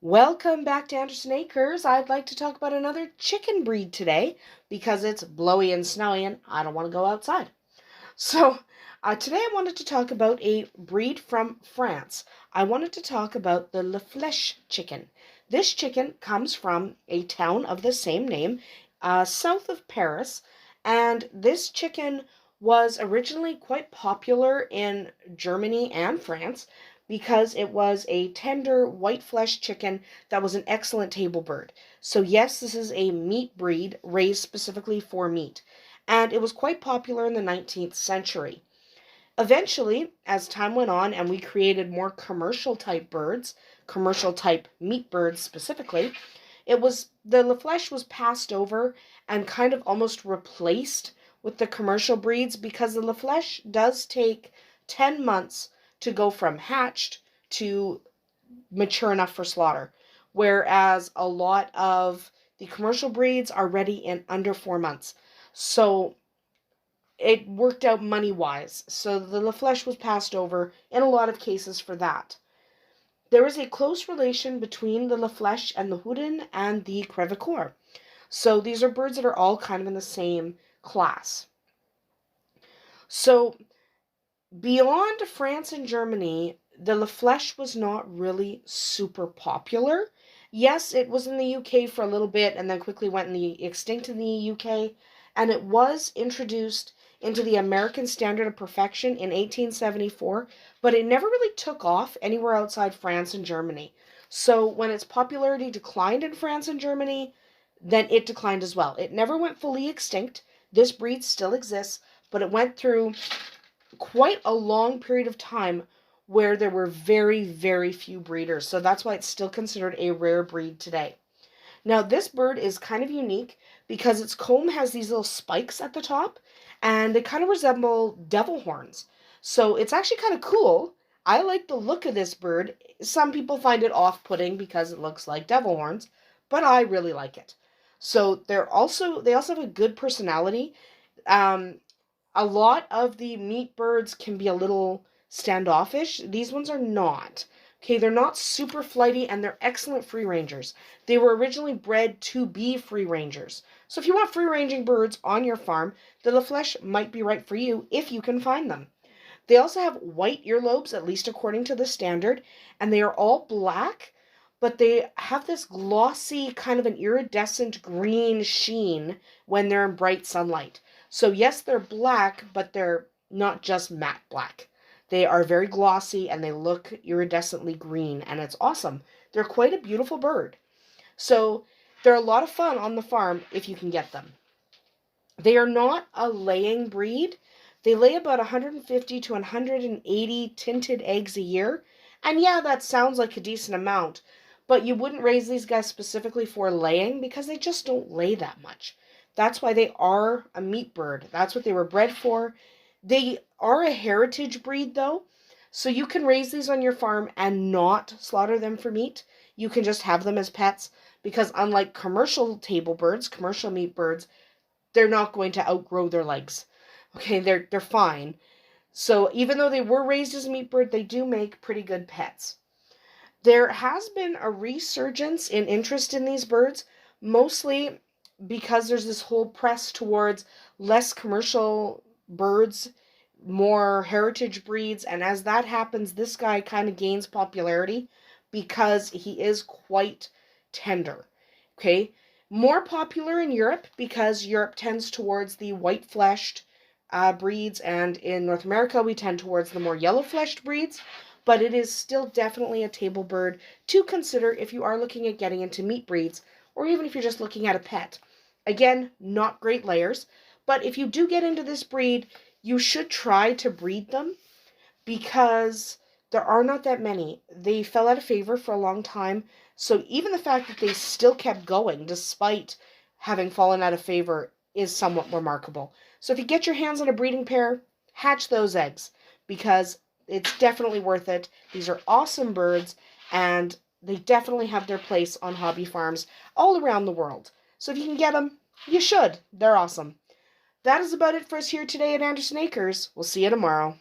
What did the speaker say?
Welcome back to Andersen Acres. I'd like to talk about another chicken breed today because it's blowy and snowy and I don't want to go outside. Today I wanted to talk about a breed from France. I wanted to talk about the Flèche chicken. This chicken comes from a town of the same name, south of Paris, and this chicken was originally quite popular in Germany and France because it was a tender white flesh chicken that was an excellent table bird. So yes, this is a meat breed raised specifically for meat, and it was quite popular in the 19th century. Eventually, as time went on and we created more commercial type birds, commercial type meat birds specifically, the Flèche was passed over and kind of almost replaced with the commercial breeds because the Flèche does take 10 months to go from hatched to mature enough for slaughter, whereas a lot of the commercial breeds are ready in under 4 months. So it worked out money wise. So the Flèche was passed over in a lot of cases for that. There is a close relation between the Flèche and the Houdin and the Crevecoeur. So these are birds that are all kind of in the same class. So beyond France and Germany, the Flèche was not really super popular. Yes, it was in the UK for a little bit and then quickly went extinct in the UK, and it was introduced into the American Standard of Perfection in 1874, but it never really took off anywhere outside France and Germany. So when its popularity declined in France and Germany, then it declined as well. It never went fully extinct. This breed still exists, but it went through quite a long period of time where there were very, very few breeders. So that's why it's still considered a rare breed today. Now, this bird is kind of unique because its comb has these little spikes at the top, and they kind of resemble devil horns. So it's actually kind of cool. I like the look of this bird. Some people find it off-putting because it looks like devil horns, but I really like it. So they also have a good personality. A lot of the meat birds can be a little standoffish. These ones are not. Okay, they're not super flighty and they're excellent free rangers. They were originally bred to be free rangers. So if you want free ranging birds on your farm, the Flèche might be right for you if you can find them. They also have white earlobes, at least according to the standard, and they are all black, but they have this glossy kind of an iridescent green sheen when they're in bright sunlight. So yes, they're black, but they're not just matte black. They are very glossy and they look iridescently green, and it's awesome. They're quite a beautiful bird. So they're a lot of fun on the farm if you can get them. They are not a laying breed. They lay about 150 to 180 tinted eggs a year. And yeah, that sounds like a decent amount, but you wouldn't raise these guys specifically for laying because they just don't lay that much. That's why they are a meat bird. That's what they were bred for. They are a heritage breed, though, so you can raise these on your farm and not slaughter them for meat. You can just have them as pets because unlike commercial table birds, commercial meat birds, they're not going to outgrow their legs. Okay, they're fine. So even though they were raised as a meat bird, they do make pretty good pets. There has been a resurgence in interest in these birds, mostly because there's this whole press towards less commercial birds, more heritage breeds, and as that happens, this guy kind of gains popularity because he is quite tender. Okay, more popular in Europe because Europe tends towards the white-fleshed breeds, and in North America we tend towards the more yellow-fleshed breeds, but it is still definitely a table bird to consider if you are looking at getting into meat breeds, or even if you're just looking at a pet. Again, not great layers, but if you do get into this breed, you should try to breed them because there are not that many. They fell out of favor for a long time, so even the fact that they still kept going despite having fallen out of favor is somewhat remarkable. So if you get your hands on a breeding pair, hatch those eggs because it's definitely worth it. These are awesome birds, and they definitely have their place on hobby farms all around the world. So if you can get them, you should. They're awesome. That is about it for us here today at Andersen Acres. We'll see you tomorrow.